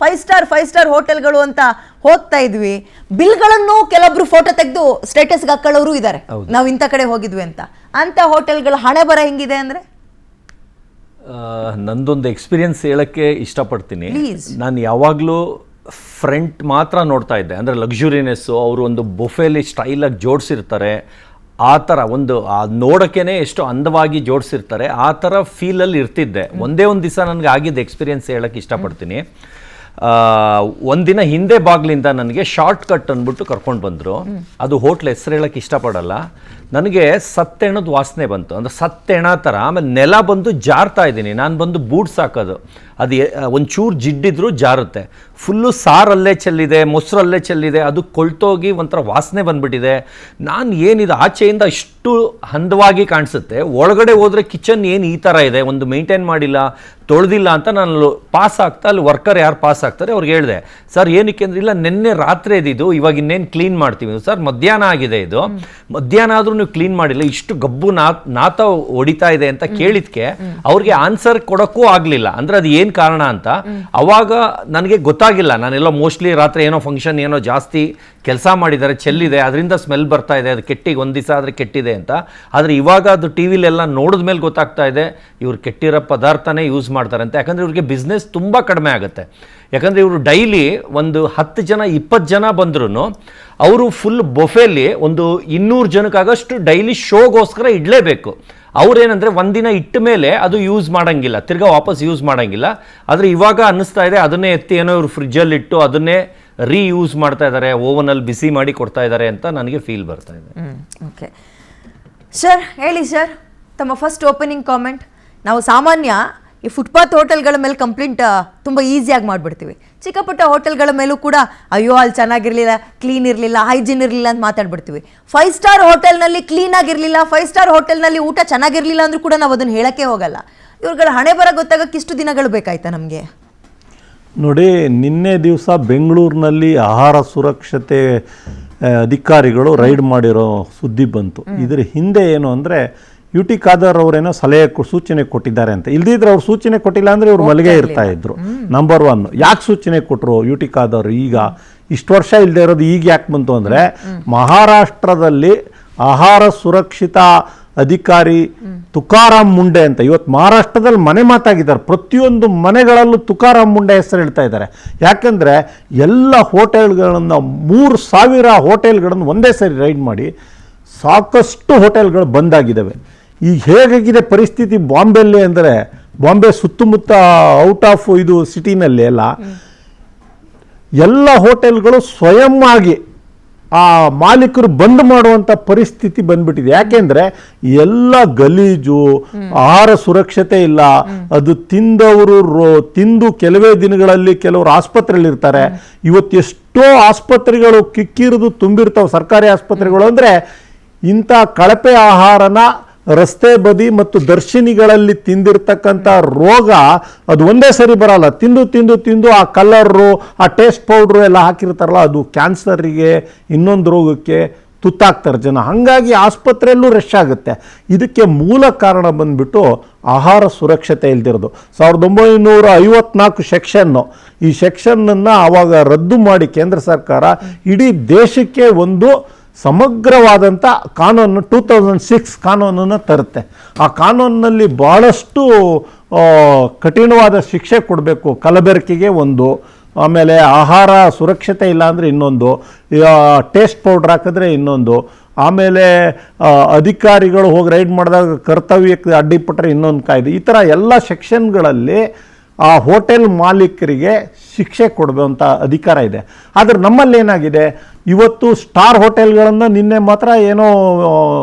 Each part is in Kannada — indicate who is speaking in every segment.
Speaker 1: 5 ಸ್ಟಾರ್ ಹೋಟೆಲ್ಗಳು ಅಂತ ಹೋಗ್ತಾ ಇದ್ವಿ, ಬಿಲ್ಗಳನ್ನು ಕೆಲವೊಬ್ರು ಫೋಟೋ ತೆಗೆದು ಸ್ಟೇಟಸ್ಗೆ ಹಾಕೊಳ್ಳೋರು ಇದ್ದಾರೆ, ನಾವು ಇಂಥ ಕಡೆ ಹೋಗಿದ್ವಿ ಅಂತ ಹೋಟೆಲ್ಗಳ ಹಣೆ ಬರ ಹೆಂಗಿದೆ ಅಂದ್ರೆ?
Speaker 2: ನಂದೊಂದು ಎಕ್ಸ್ಪೀರಿಯನ್ಸ್ ಹೇಳಕ್ಕೆ ಇಷ್ಟಪಡ್ತೀನಿ. ನಾನು ಯಾವಾಗಲೂ ಫ್ರಂಟ್ ಮಾತ್ರ ನೋಡ್ತಾ ಇದ್ದೆ, ಅಂದರೆ ಲಕ್ಸುರಿನೆಸ್ಸು, ಅವರು ಒಂದು ಬೊಫೆಲಿ ಸ್ಟೈಲಾಗಿ ಜೋಡಿಸಿರ್ತಾರೆ, ಆ ಥರ ಒಂದು ನೋಡೋಕ್ಕೇ ಎಷ್ಟು ಅಂದವಾಗಿ ಜೋಡಿಸಿರ್ತಾರೆ, ಆ ಥರ ಫೀಲಲ್ಲಿ ಇರ್ತಿದ್ದೆ. ಒಂದೇ ಒಂದು ದಿವಸ ನನಗೆ ಆಗಿದ್ದ ಎಕ್ಸ್ಪೀರಿಯನ್ಸ್ ಹೇಳಕ್ಕೆ ಇಷ್ಟಪಡ್ತೀನಿ. ಒಂದಿನ ಹಿಂದೆ ಬಾಗ್ಲಿಂದ ನನಗೆ ಶಾರ್ಟ್ ಕಟ್ ಅಂದ್ಬಿಟ್ಟು ಕರ್ಕೊಂಡು ಬಂದರು. ಅದು ಹೋಟ್ಲ್ ಹೆಸರು ಹೇಳಕ್ಕೆ ಇಷ್ಟಪಡಲ್ಲ. ನನಗೆ ಸತ್ತೆಣದ ವಾಸನೆ ಬಂತು, ಅಂದರೆ ಸತ್ತೆಣ ಥರ. ಆಮೇಲೆ ನೆಲ ಬಂದು ಜಾರ್ತಾ ಇದ್ದೀನಿ, ನಾನು ಬಂದು ಬೂಟ್ಸ್ ಹಾಕೋದು, ಅದು ಒಂಚೂರು ಜಿಡ್ಡಿದ್ರು ಜಾರುತ್ತೆ. ಫುಲ್ಲು ಸಾರಲ್ಲೇ ಚೆಲ್ಲಿದೆ, ಮೊಸರಲ್ಲೇ ಚೆಲ್ಲಿದೆ, ಅದು ಕೊಳ್ತೋಗಿ ಒಂಥರ ವಾಸನೆ ಬಂದುಬಿಟ್ಟಿದೆ. ನಾನು ಏನಿದೆ ಆಚೆಯಿಂದ ಇಷ್ಟು ಹಂದವಾಗಿ ಕಾಣಿಸುತ್ತೆ, ಒಳಗಡೆ ಹೋದರೆ ಕಿಚನ್ ಏನು ಈ ಥರ ಇದೆ, ಒಂದು ಮೇಂಟೈನ್ ಮಾಡಿಲ್ಲ, ತೊಳೆದಿಲ್ಲ ಅಂತ ನಾನು ಪಾಸ್ ಆಗ್ತಾ ಅಲ್ಲಿ ವರ್ಕರ್ ಯಾರು ಪಾಸ್ ಆಗ್ತಾರೆ ಅವ್ರಿಗೆ ಹೇಳಿದೆ, ಸರ್ ಏನಕ್ಕೆ ಅಂದರೆ ಇಲ್ಲ ನಿನ್ನೆ ರಾತ್ರಿ ಇದ್ದಿದ್ದು, ಇವಾಗ ಇನ್ನೇನು ಕ್ಲೀನ್ ಮಾಡ್ತೀವಿ ಸರ್, ಮಧ್ಯಾಹ್ನ ಆಗಿದೆ, ಇದು ಮಧ್ಯಾಹ್ನ ಆದರೂ ನೀವು ಕ್ಲೀನ್ ಮಾಡಿಲ್ಲ, ಇಷ್ಟು ಗಬ್ಬು ನಾತ ಹೊಡಿತಾ ಇದೆ ಅಂತ ಕೇಳಿದ್ಕೆ ಅವ್ರಿಗೆ ಆನ್ಸರ್ ಕೊಡೋಕ್ಕೂ ಆಗಲಿಲ್ಲ, ಅಂದರೆ ಅದು ಏನು ಕಾರಣ ಅಂತ. ಅವಾಗ ನನಗೆ ಗೊತ್ತಾಗಿಲ್ಲ, ನಾನೆಲ್ಲ ಮೋಸ್ಟ್ಲಿ ರಾತ್ರಿ ಏನೋ ಫಂಕ್ಷನ್ ಏನೋ ಜಾಸ್ತಿ ಕೆಲಸ ಮಾಡಿದ್ದಾರೆ, ಚೆಲ್ಲಿದೆ, ಅದರಿಂದ ಸ್ಮೆಲ್ ಬರ್ತಾ ಇದೆ, ಅದು ಕೆಟ್ಟಿಗೆ ಒಂದು ದಿವಸ ಆದರೆ ಕೆಟ್ಟಿದೆ ಅಂತ. ಆದರೆ ಇವಾಗ ಅದು ಟಿ ವಿಲೆಲ್ಲ ನೋಡಿದ ಮೇಲೆ ಗೊತ್ತಾಗ್ತಾ ಇದೆ ಇವ್ರು ಕೆಟ್ಟಿರೋ ಪದಾರ್ಥನೇ ಯೂಸ್ ಮಾಡ್ತಾರೆ ಅಂತ. ಯಾಕಂದರೆ ಇವ್ರಿಗೆ ಬಿಸ್ನೆಸ್ ತುಂಬ ಕಡಿಮೆ ಆಗುತ್ತೆ. ಯಾಕಂದರೆ ಇವರು ಡೈಲಿ ಒಂದು 10 ಜನ 20 ಜನ ಬಂದ್ರೂ ಅವರು ಫುಲ್ ಬೊಫೆಲಿ ಒಂದು 200 ಜನಕ್ಕಾಗಷ್ಟು ಡೈಲಿ ಶೋಗೋಸ್ಕರ ಇಡಲೇಬೇಕು. ಅವ್ರೇನಂದರೆ ಒಂದಿನ ಇಟ್ಟ ಮೇಲೆ ಅದು ಯೂಸ್ ಮಾಡೋಂಗಿಲ್ಲ, ತಿರ್ಗಾ ವಾಪಸ್ ಯೂಸ್ ಮಾಡೋಂಗಿಲ್ಲ. ಆದರೆ ಇವಾಗ ಅನ್ನಿಸ್ತಾ ಇದೆ ಅದನ್ನೇ ಎತ್ತಿ ಏನೋ ಇವರು ಫ್ರಿಜ್ಜಲ್ಲಿ ಇಟ್ಟು ಅದನ್ನೇ ರೀಯೂಸ್ ಮಾಡ್ತಾ ಇದ್ದಾರೆ, ಓವನಲ್ಲಿ ಬಿಸಿ ಮಾಡಿ ಕೊಡ್ತಾ ಇದ್ದಾರೆ ಅಂತ ನನಗೆ ಫೀಲ್ ಬರ್ತಾ ಇದೆ.
Speaker 1: ಓಕೆ ಸರ್, ಹೇಳಿ ಸರ್ ತಮ್ಮ ಫಸ್ಟ್ ಓಪನಿಂಗ್ ಕಾಮೆಂಟ್. ನಾವು ಸಾಮಾನ್ಯ ಈ ಫುಟ್ಪಾತ್ ಹೋಟೆಲ್ಗಳ ಮೇಲೆ ಕಂಪ್ಲೇಂಟ್ ತುಂಬ ಈಸಿಯಾಗಿ ಮಾಡಿಬಿಡ್ತೀವಿ. ಚಿಕ್ಕ ಪುಟ್ಟ ಹೋಟೆಲ್ಗಳ ಮೇಲೂ ಕೂಡ ಅಯ್ಯೋ ಅಲ್ಲಿ ಚೆನ್ನಾಗಿರಲಿಲ್ಲ, ಕ್ಲೀನ್ ಇರಲಿಲ್ಲ, ಹೈಜಿನ್ ಇರಲಿಲ್ಲ ಅಂತ ಮಾತಾಡ್ಬಿಡ್ತೀವಿ. 5 ಸ್ಟಾರ್ ಹೋಟೆಲ್ನಲ್ಲಿ ಕ್ಲೀನಾಗಿರಲಿಲ್ಲ, 5 ಸ್ಟಾರ್ ಹೋಟೆಲ್ನಲ್ಲಿ ಊಟ ಚೆನ್ನಾಗಿರಲಿಲ್ಲ ಅಂದರೂ ಕೂಡ ನಾವು ಅದನ್ನು ಹೇಳೋಕ್ಕೆ ಹೋಗಲ್ಲ. ಇವ್ರುಗಳ ಹಣೆ ಬರ ಗೊತ್ತಾಗಕ್ಕೆ ಇಷ್ಟು ದಿನಗಳು ಬೇಕಾಯ್ತಾ ನಮಗೆ?
Speaker 3: ನೋಡಿ, ನಿನ್ನೆ ದಿವಸ ಬೆಂಗಳೂರಿನಲ್ಲಿ ಆಹಾರ ಸುರಕ್ಷತೆ ಅಧಿಕಾರಿಗಳು ರೈಡ್ ಮಾಡಿರೋ ಸುದ್ದಿ ಬಂತು. ಇದರ ಹಿಂದೆ ಏನು ಅಂದರೆ UT ಖಾದರ್ ಅವರೇನೋ ಸಲಹೆ ಸೂಚನೆ ಕೊಟ್ಟಿದ್ದಾರೆ ಅಂತ. ಇಲ್ದಿದ್ರೆ ಅವ್ರು ಸೂಚನೆ ಕೊಟ್ಟಿಲ್ಲ ಅಂದರೆ ಇವ್ರು ಮಲ್ಲಿಗೆ ಇರ್ತಾ ಇದ್ರು. ನಂಬರ್ 1 ಯಾಕೆ ಸೂಚನೆ ಕೊಟ್ಟರು UT ಖಾದರ್? ಈಗ ಇಷ್ಟು ವರ್ಷ ಇಲ್ಲದೆ ಇರೋದು ಈಗ ಯಾಕೆ ಬಂತು ಅಂದರೆ, ಮಹಾರಾಷ್ಟ್ರದಲ್ಲಿ ಆಹಾರ ಸುರಕ್ಷಿತಾ ಅಧಿಕಾರಿ ತುಕಾರಾಮ್ ಮುಂಡೆ ಅಂತ ಇವತ್ತು ಮಹಾರಾಷ್ಟ್ರದಲ್ಲಿ ಮನೆ ಮಾತಾಗಿದ್ದಾರೆ. ಪ್ರತಿಯೊಂದು ಮನೆಗಳಲ್ಲೂ ತುಕಾರಾಮ್ ಮುಂಡೆ ಹೆಸರು ಹೇಳ್ತಾ ಇದ್ದಾರೆ. ಯಾಕೆಂದರೆ ಎಲ್ಲ ಹೋಟೆಲ್ಗಳನ್ನು 3000 ಹೋಟೆಲ್ಗಳನ್ನು ಒಂದೇ ಸರಿ ರೈಡ್ ಮಾಡಿ ಸಾಕಷ್ಟು ಹೋಟೆಲ್ಗಳು ಬಂದಾಗಿದ್ದಾವೆ. ಈಗ ಹೇಗಾಗಿದೆ ಪರಿಸ್ಥಿತಿ ಬಾಂಬೆಯಲ್ಲಿ ಅಂದರೆ, ಬಾಂಬೆ ಸುತ್ತಮುತ್ತ ಔಟ್ ಆಫ್ ಇದು ಸಿಟಿನಲ್ಲಿ ಎಲ್ಲ ಹೋಟೆಲ್ಗಳು ಸ್ವಯಂ ಆಗಿ ಆ ಮಾಲೀಕರು ಬಂದ್ ಮಾಡುವಂಥ ಪರಿಸ್ಥಿತಿ ಬಂದ್ಬಿಟ್ಟಿದೆ. ಯಾಕೆಂದರೆ ಎಲ್ಲ ಗಲೀಜು, ಆಹಾರ ಸುರಕ್ಷತೆ ಇಲ್ಲ. ಅದು ತಿಂದು ಕೆಲವೇ ದಿನಗಳಲ್ಲಿ ಕೆಲವರು ಆಸ್ಪತ್ರೆಯಲ್ಲಿ ಇರ್ತಾರೆ. ಇವತ್ತು ಎಷ್ಟೋ ಆಸ್ಪತ್ರೆಗಳು ಕಿಕ್ಕಿರಿದು ತುಂಬಿರ್ತಾವೆ, ಸರ್ಕಾರಿ ಆಸ್ಪತ್ರೆಗಳು. ಅಂದರೆ ಇಂಥ ಕಳಪೆ ಆಹಾರನ ರಸ್ತೆ ಬದಿ ಮತ್ತು ದರ್ಶಿನಿಗಳಲ್ಲಿ ತಿಂದಿರ್ತಕ್ಕಂಥ ರೋಗ ಅದು ಒಂದೇ ಸರಿ ಬರಲ್ಲ. ತಿಂದು ಆ ಕಲರು, ಆ ಟೇಸ್ಟ್ ಪೌಡ್ರು ಎಲ್ಲ ಹಾಕಿರ್ತಾರಲ್ಲ, ಅದು ಕ್ಯಾನ್ಸರಿಗೆ ಇನ್ನೊಂದು ರೋಗಕ್ಕೆ ತುತ್ತಾಗ್ತಾರೆ ಜನ. ಹಾಗಾಗಿ ಆಸ್ಪತ್ರೆಯಲ್ಲೂ ರಶ್ ಆಗುತ್ತೆ. ಇದಕ್ಕೆ ಮೂಲ ಕಾರಣ ಬಂದ್ಬಿಟ್ಟು ಆಹಾರ ಸುರಕ್ಷತೆ ಇಲ್ದಿರೋದು. 1954 ಸೆಕ್ಷನ್ನು, ಈ ಸೆಕ್ಷನ್ನನ್ನು ಆವಾಗ ರದ್ದು ಮಾಡಿ ಕೇಂದ್ರ ಸರ್ಕಾರ ಇಡೀ ದೇಶಕ್ಕೆ ಒಂದು ಸಮಗ್ರವಾದಂಥ ಕಾನೂನು 2006 ಕಾನೂನನ್ನು ತರುತ್ತೆ. ಆ ಕಾನೂನಿನಲ್ಲಿ ಭಾಳಷ್ಟು ಕಠಿಣವಾದ ಶಿಕ್ಷೆ ಕೊಡಬೇಕು. ಕಲಬೆರಕೆಗೆ ಒಂದು, ಆಮೇಲೆ ಆಹಾರ ಸುರಕ್ಷತೆ ಇಲ್ಲ ಅಂದರೆ ಇನ್ನೊಂದು, ಟೇಸ್ಟ್ ಪೌಡ್ರ್ ಹಾಕಿದ್ರೆ ಇನ್ನೊಂದು, ಆಮೇಲೆ ಅಧಿಕಾರಿಗಳು ಹೋಗಿ ರೈಡ್ ಮಾಡಿದಾಗ ಕರ್ತವ್ಯಕ್ಕೆ ಅಡ್ಡಿಪಟ್ಟರೆ ಇನ್ನೊಂದು ಕಾಯ್ದೆ. ಈ ಥರ ಎಲ್ಲ ಸೆಕ್ಷನ್ಗಳಲ್ಲಿ ಆ ಹೋಟೆಲ್ ಮಾಲೀಕರಿಗೆ ಶಿಕ್ಷೆ ಕೊಡುವಂಥ ಅಧಿಕಾರ ಇದೆ. ಆದರೆ ನಮ್ಮಲ್ಲಿ ಏನಾಗಿದೆ, ಇವತ್ತು ಸ್ಟಾರ್ ಹೋಟೆಲ್ಗಳನ್ನು ನಿನ್ನೆ ಮಾತ್ರ ಏನೋ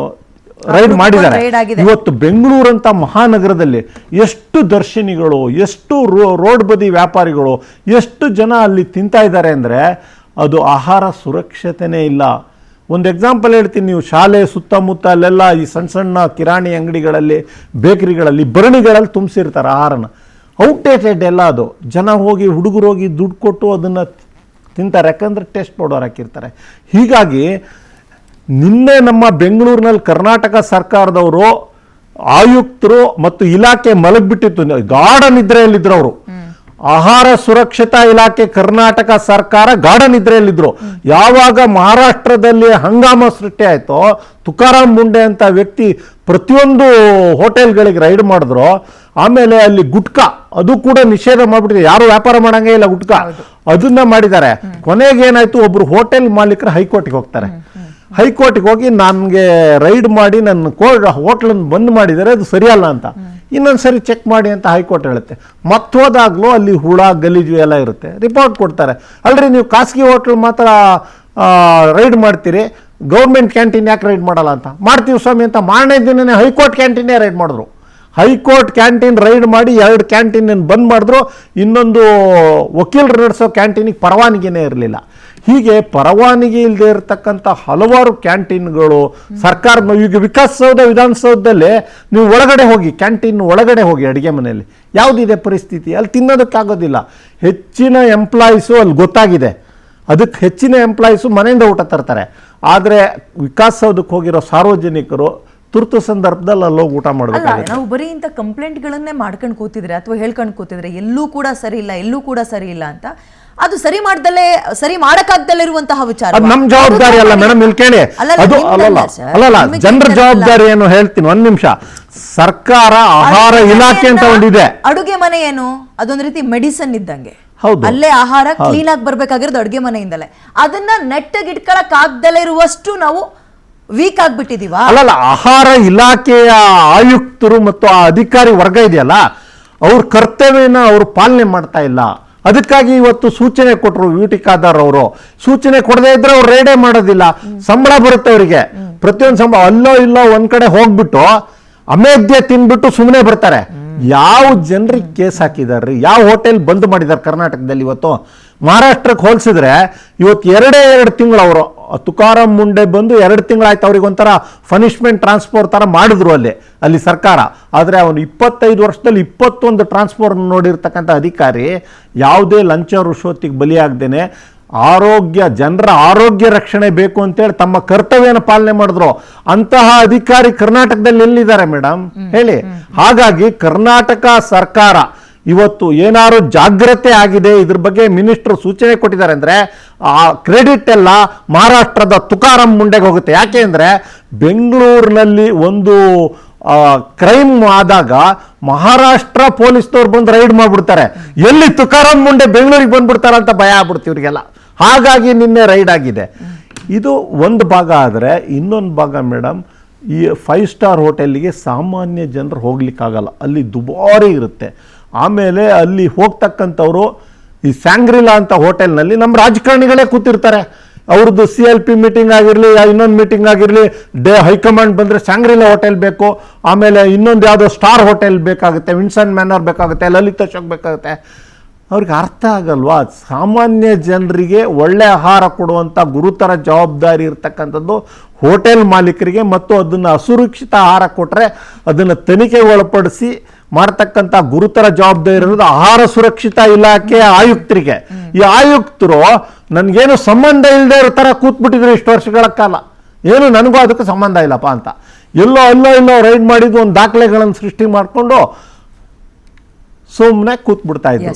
Speaker 3: ರೈಡ್ ಮಾಡಿದ್ದಾರೆ. ಇವತ್ತು ಬೆಂಗಳೂರಂಥ ಮಹಾನಗರದಲ್ಲಿ ಎಷ್ಟು ದರ್ಶಿನಿಗಳು, ಎಷ್ಟು ರೋಡ್ ಬದಿ ವ್ಯಾಪಾರಿಗಳು, ಎಷ್ಟು ಜನ ಅಲ್ಲಿ ತಿಂತಾ ಇದ್ದಾರೆ ಅಂದರೆ ಅದು ಆಹಾರ ಸುರಕ್ಷತೆನೇ ಇಲ್ಲ. ಒಂದು ಎಕ್ಸಾಂಪಲ್ ಹೇಳ್ತೀನಿ, ನೀವು ಶಾಲೆ ಸುತ್ತಮುತ್ತ ಅಲ್ಲೆಲ್ಲ ಈ ಸಣ್ಣ ಸಣ್ಣ ಕಿರಾಣಿ ಅಂಗಡಿಗಳಲ್ಲಿ, ಬೇಕರಿಗಳಲ್ಲಿ, ಭರಣಿಗಳಲ್ಲಿ ತುಂಬಿಸಿರ್ತಾರೆ ಆಹಾರನ. ಔಟ್ಡೇಟೆಡ್ ಎಲ್ಲ ಅದು. ಜನ ಹೋಗಿ, ಹುಡುಗರು ಹೋಗಿ ದುಡ್ಡು ಕೊಟ್ಟು ಅದನ್ನು ತಿಂತಾರೆ, ಯಾಕಂದರೆ ಟೇಸ್ಟ್ ಪೌಡರ್ ಹಾಕಿರ್ತಾರೆ. ಹೀಗಾಗಿ ನಿನ್ನೆ ನಮ್ಮ ಬೆಂಗಳೂರಿನಲ್ಲಿ ಕರ್ನಾಟಕ ಸರ್ಕಾರದವರು, ಆಯುಕ್ತರು ಮತ್ತು ಇಲಾಖೆ ಮಲಗಿಬಿಟ್ಟಿತ್ತು, ಗಾಢ ನಿದ್ರೆಯಲ್ಲಿದ್ದರು ಅವರು. ಆಹಾರ ಸುರಕ್ಷತಾ ಇಲಾಖೆ ಕರ್ನಾಟಕ ಸರ್ಕಾರ ಗಾಢ ನಿದ್ರೆಯಲ್ಲಿದ್ರು. ಯಾವಾಗ ಮಹಾರಾಷ್ಟ್ರದಲ್ಲಿ ಹಂಗಾಮ ಸೃಷ್ಟಿ ಆಯ್ತೋ, ತುಕಾರಾಮ್ ಮುಂಡೆ ಅಂತ ವ್ಯಕ್ತಿ ಪ್ರತಿಯೊಂದು ಹೋಟೆಲ್ಗಳಿಗೆ ರೈಡ್ ಮಾಡಿದ್ರು. ಆಮೇಲೆ ಅಲ್ಲಿ ಗುಟ್ಕಾ ಅದು ಕೂಡ ನಿಷೇಧ ಮಾಡ್ಬಿಟ್ಟಿದೆ, ಯಾರು ವ್ಯಾಪಾರ ಮಾಡಂಗೇ ಇಲ್ಲ ಗುಟ್ಕಾ, ಅದನ್ನ ಮಾಡಿದ್ದಾರೆ. ಕೊನೆಗೆ ಏನಾಯ್ತು, ಒಬ್ರು ಹೋಟೆಲ್ ಮಾಲೀಕರು ಹೈಕೋರ್ಟ್ಗೆ ಹೋಗ್ತಾರೆ. ಹೈಕೋರ್ಟ್ಗೆ ಹೋಗಿ ನನಗೆ ರೈಡ್ ಮಾಡಿ ನನ್ನ ಹೋಟ್ಲನ್ನು ಬಂದ್ ಮಾಡಿದ್ದಾರೆ, ಅದು ಸರಿಯಲ್ಲ ಅಂತ. ಇನ್ನೊಂದ್ಸರಿ ಚೆಕ್ ಮಾಡಿ ಅಂತ ಹೈಕೋರ್ಟ್ ಹೇಳುತ್ತೆ. ಮತ್ತೆ ಹೋದಾಗ್ಲೂ ಅಲ್ಲಿ ಹುಳ ಗಲೀಜು ಎಲ್ಲ ಇರುತ್ತೆ, ರಿಪೋರ್ಟ್ ಕೊಡ್ತಾರೆ. ಅಲ್ರಿ ನೀವು ಖಾಸಗಿ ಹೋಟ್ಲ್ ಮಾತ್ರ ರೈಡ್ ಮಾಡ್ತೀರಿ, ಗೌರ್ಮೆಂಟ್ ಕ್ಯಾಂಟೀನ್ ಯಾಕೆ ರೈಡ್ ಮಾಡಲ್ಲ ಅಂತ. ಮಾಡ್ತೀವಿ ಸ್ವಾಮಿ ಅಂತ ಮಾರನೇ ದಿನನೇ ಹೈಕೋರ್ಟ್ ಕ್ಯಾಂಟೀನೇ ರೈಡ್ ಮಾಡಿದ್ರು. ಹೈಕೋರ್ಟ್ ಕ್ಯಾಂಟೀನ್ ರೈಡ್ ಮಾಡಿ 2 ಕ್ಯಾಂಟೀನ್ ಬಂದ್ ಮಾಡಿದ್ರು. ಇನ್ನೊಂದು ವಕೀಲರು ನಡೆಸೋ ಕ್ಯಾಂಟೀನಿಗೆ ಪರವಾನಗಿನೇ ಇರಲಿಲ್ಲ. ಹೀಗೆ ಪರವಾನಗಿ ಇಲ್ಲದೆ ಇರತಕ್ಕಂಥ ಹಲವಾರು ಕ್ಯಾಂಟೀನ್ಗಳು ಸರ್ಕಾರ. ಈಗ ವಿಕಾಸಸೌಧ ವಿಧಾನಸೌಧದಲ್ಲಿ ನೀವು ಒಳಗಡೆ ಹೋಗಿ, ಕ್ಯಾಂಟೀನ್ ಒಳಗಡೆ ಹೋಗಿ ಅಡುಗೆ ಮನೆಯಲ್ಲಿ ಯಾವುದಿದೆ ಪರಿಸ್ಥಿತಿ, ಅಲ್ಲಿ ತಿನ್ನೋದಕ್ಕಾಗೋದಿಲ್ಲ. ಹೆಚ್ಚಿನ ಎಂಪ್ಲಾಯೀಸು ಅಲ್ಲಿ ಗೊತ್ತಾಗಿದೆ, ಅದಕ್ಕೆ ಹೆಚ್ಚಿನ ಎಂಪ್ಲಾಯೀಸು ಮನೆಯಿಂದ ಊಟ ತರ್ತಾರೆ. ಆದರೆ ವಿಕಾಸಸೌಧಕ್ಕೆ ಹೋಗಿರೋ ಸಾರ್ವಜನಿಕರು ತುರ್ತು ಸಂದರ್ಭದಲ್ಲಿ ಅಲ್ಲಿ ಹೋಗಿ ಊಟ ಮಾಡಬೇಕಾಗುತ್ತೆ.
Speaker 1: ನಾವು ಬರೀ ಇಂಥ ಕಂಪ್ಲೇಂಟ್ಗಳನ್ನೇ ಮಾಡ್ಕೊಂಡು ಕೂತಿದ್ರೆ ಅಥವಾ ಹೇಳ್ಕೊಂಡು ಕೂತಿದ್ರೆ ಎಲ್ಲೂ ಕೂಡ ಸರಿ ಇಲ್ಲ, ಎಲ್ಲೂ ಕೂಡ ಸರಿ ಇಲ್ಲ ಅಂತ, ಅದು ಸರಿ ಮಾಡ್ದಲ್ಲೇ ಸರಿ ಮಾಡಕ್ಕಾಗ್ದಲ್ಲೇ ಇರುವಂತಹ ವಿಚಾರ.
Speaker 3: ಅದು ನಮ್ಮ ಜವಾಬ್ದಾರಿ ಅಲ್ಲ ಮೇಡಮ್, ಇಲ್ಲಿ ಕೇಳಿ. ಅದು ಅಲ್ಲಲ್ಲ, ಜನರ ಜವಾಬ್ದಾರಿ ಏನು ಹೇಳ್ತೀನಿ, 1 ನಿಮಿಷ. ಸರ್ಕಾರ ಆಹಾರ ಇಲಾಖೆ ಅಂತ ಒಂದಿದೆ.
Speaker 1: ಅಡುಗೆ ಮನೆ ಏನು, ಅದೊಂದು ರೀತಿ ಮೆಡಿಸನ್ ಇದ್ದಂಗೆ.
Speaker 3: ಹೌದು,
Speaker 1: ಅಲ್ಲೇ ಆಹಾರ ಕ್ಲೀನ್ ಆಗಿ ಬರ್ಬೇಕಾಗಿರೋದು ಅಡುಗೆ ಮನೆಯಿಂದಲೇ. ಅದನ್ನ ನೆಟ್ಟಗಿಟ್ಕೊಳಕ್ ಆಗ್ದಲೇ ಇರುವಷ್ಟು ನಾವು ವೀಕ್ ಆಗ್ಬಿಟ್ಟಿದೀವ.
Speaker 3: ಅಲ್ಲಲ್ಲ, ಆಹಾರ ಇಲಾಖೆಯ ಆಯುಕ್ತರು ಮತ್ತು ಆ ಅಧಿಕಾರಿ ವರ್ಗ ಇದೆಯಲ್ಲ, ಅವ್ರ ಕರ್ತವ್ಯನ ಅವರು ಪಾಲನೆ ಮಾಡ್ತಾ ಇಲ್ಲ. ಅದಕ್ಕಾಗಿ ಇವತ್ತು ಸೂಚನೆ ಕೊಟ್ಟರು ಯುಟಿ ಖಾದರ್ ಅವರು. ಸೂಚನೆ ಕೊಡದೇ ಇದ್ರೆ ಅವ್ರು ರೇಡೇ ಮಾಡೋದಿಲ್ಲ. ಸಂಬಳ ಬರುತ್ತೆ ಅವರಿಗೆ, ಪ್ರತಿಯೊಂದು ಸಂಬಳ. ಅಲ್ಲೋ ಇಲ್ಲೋ ಒಂದ್ ಕಡೆ ಹೋಗ್ಬಿಟ್ಟು ಅಮೇಧ್ಯ ತಿನ್ಬಿಟ್ಟು ಸುಮ್ಮನೆ ಬರ್ತಾರೆ. ಯಾವ ಜನರಿಗೆ ಕೇಸ್ ಹಾಕಿದಾರ್ರಿ, ಯಾವ ಹೋಟೆಲ್ ಬಂದ್ ಮಾಡಿದಾರೆ ಕರ್ನಾಟಕದಲ್ಲಿ ಇವತ್ತು? ಮಹಾರಾಷ್ಟ್ರಕ್ಕೆ ಹೋಲಿಸಿದ್ರೆ ಇವತ್ತು 2 ತಿಂಗಳು ಅವರು ತುಕಾರಾಮ್ ಮುಂಡೆ ಬಂದು 2 ತಿಂಗಳಾಯ್ತು. ಅವ್ರಿಗೆ ಒಂಥರ ಪನಿಷ್ಮೆಂಟ್ ಟ್ರಾನ್ಸ್ಫರ್ ತರ ಮಾಡಿದ್ರು ಅಲ್ಲಿ ಸರ್ಕಾರ. ಆದರೆ ಅವನು 25 ವರ್ಷದಲ್ಲಿ 21 ಟ್ರಾನ್ಸ್ಫರ್ ನೋಡಿರ್ತಕ್ಕಂಥ ಅಧಿಕಾರಿ ಯಾವುದೇ ಲಂಚ ರುಶ್ವತ್ತಿಗೆ ಬಲಿಯಾಗ್ದೇನೆ ಜನರ ಆರೋಗ್ಯ ರಕ್ಷಣೆ ಬೇಕು ಅಂತೇಳಿ ತಮ್ಮ ಕರ್ತವ್ಯನ ಪಾಲನೆ ಮಾಡಿದ್ರು. ಅಂತಹ ಅಧಿಕಾರಿ ಕರ್ನಾಟಕದಲ್ಲಿ ಎಲ್ಲಿದ್ದಾರೆ ಮೇಡಮ್ ಹೇಳಿ? ಹಾಗಾಗಿ ಕರ್ನಾಟಕ ಸರ್ಕಾರ ಇವತ್ತು ಏನಾದ್ರು ಜಾಗ್ರತೆ ಆಗಿದೆ, ಇದ್ರ ಬಗ್ಗೆ ಮಿನಿಸ್ಟರ್ ಸೂಚನೆ ಕೊಟ್ಟಿದ್ದಾರೆ ಅಂದ್ರೆ ಆ ಕ್ರೆಡಿಟ್ ಎಲ್ಲ ಮಹಾರಾಷ್ಟ್ರದ ತುಕಾರಾಮ್ ಮುಂಡೆಗೆ ಹೋಗುತ್ತೆ. ಯಾಕೆ ಅಂದ್ರೆ ಬೆಂಗಳೂರಿನಲ್ಲಿ ಒಂದು ಕ್ರೈಮ್ ಆದಾಗ ಮಹಾರಾಷ್ಟ್ರ ಪೊಲೀಸ್ನವ್ರು ಬಂದು ರೈಡ್ ಮಾಡ್ಬಿಡ್ತಾರೆ. ಎಲ್ಲಿ ತುಕಾರಾಮ್ ಮುಂಡೆ ಬೆಂಗಳೂರಿಗೆ ಬಂದ್ಬಿಡ್ತಾರ ಅಂತ ಭಯ ಆಗ್ಬಿಡ್ತೀವಿ ಇವ್ರಿಗೆಲ್ಲ. ಹಾಗಾಗಿ ನಿನ್ನೆ ರೈಡ್ ಆಗಿದೆ. ಇದು ಒಂದು ಭಾಗ. ಆದರೆ ಇನ್ನೊಂದು ಭಾಗ ಮೇಡಮ್, ಈ 5 ಸ್ಟಾರ್ ಹೋಟೆಲ್ಗೆ ಸಾಮಾನ್ಯ ಜನರು ಹೋಗ್ಲಿಕ್ಕಾಗಲ್ಲ, ಅಲ್ಲಿ ದುಬಾರಿ ಇರುತ್ತೆ. ಆಮೇಲೆ ಅಲ್ಲಿ ಹೋಗ್ತಕ್ಕಂಥವ್ರು ಈ ಸ್ಯಾಂಗ್ರಿಲಾ ಅಂತ ಹೋಟೆಲ್ನಲ್ಲಿ ನಮ್ಮ ರಾಜಕಾರಣಿಗಳೇ ಕೂತಿರ್ತಾರೆ. ಅವ್ರದ್ದು CLP ಮೀಟಿಂಗ್ ಆಗಿರಲಿ, ಇನ್ನೊಂದು ಮೀಟಿಂಗ್ ಆಗಿರಲಿ, ಹೈಕಮಾಂಡ್ ಬಂದರೆ ಸ್ಯಾಂಗ್ರಿಲಾ ಹೋಟೆಲ್ ಬೇಕು, ಆಮೇಲೆ ಇನ್ನೊಂದು ಯಾವುದೋ ಸ್ಟಾರ್ ಹೋಟೆಲ್ ಬೇಕಾಗುತ್ತೆ, ವಿನ್ಸನ್ ಮ್ಯಾನರ್ ಬೇಕಾಗುತ್ತೆ, ಲಲಿತ ಅಶೋಕ್ ಬೇಕಾಗುತ್ತೆ. ಅವ್ರಿಗೆ ಅರ್ಥ ಆಗಲ್ವಾ? ಸಾಮಾನ್ಯ ಜನರಿಗೆ ಒಳ್ಳೆ ಆಹಾರ ಕೊಡುವಂಥ ಗುರುತರ ಜವಾಬ್ದಾರಿ ಇರ್ತಕ್ಕಂಥದ್ದು ಹೋಟೆಲ್ ಮಾಲೀಕರಿಗೆ. ಮತ್ತು ಅದನ್ನು ಅಸುರಕ್ಷಿತ ಆಹಾರ ಕೊಟ್ಟರೆ ಅದನ್ನು ತನಿಖೆಗೆ ಒಳಪಡಿಸಿ ಮಾಡ್ತಕ್ಕಂಥ ಗುರುತರ ಜವಾಬ್ದಾರಿ ಇರೋದು ಆಹಾರ ಸುರಕ್ಷತಾ ಇಲಾಖೆ ಆಯುಕ್ತರಿಗೆ. ಈ ಆಯುಕ್ತರು ನನಗೇನು ಸಂಬಂಧ ಇಲ್ಲದೆ ಇರೋ ಥರ ಕೂತ್ಬಿಟ್ಟಿದ್ರು ಇಷ್ಟು ವರ್ಷಗಳ ಕಾಲ. ಏನು ನನಗೂ ಅದಕ್ಕೆ ಸಂಬಂಧ ಇಲ್ಲಪ್ಪ ಅಂತ ಎಲ್ಲೋ ರೈಡ್ ಮಾಡಿದ್ದು ಒಂದು ದಾಖಲೆಗಳನ್ನು ಸೃಷ್ಟಿ ಮಾಡಿಕೊಂಡು ಸುಮ್ಮನೆ ಕೂತ್ಬಿಡ್ತಾ ಇದ್ರು.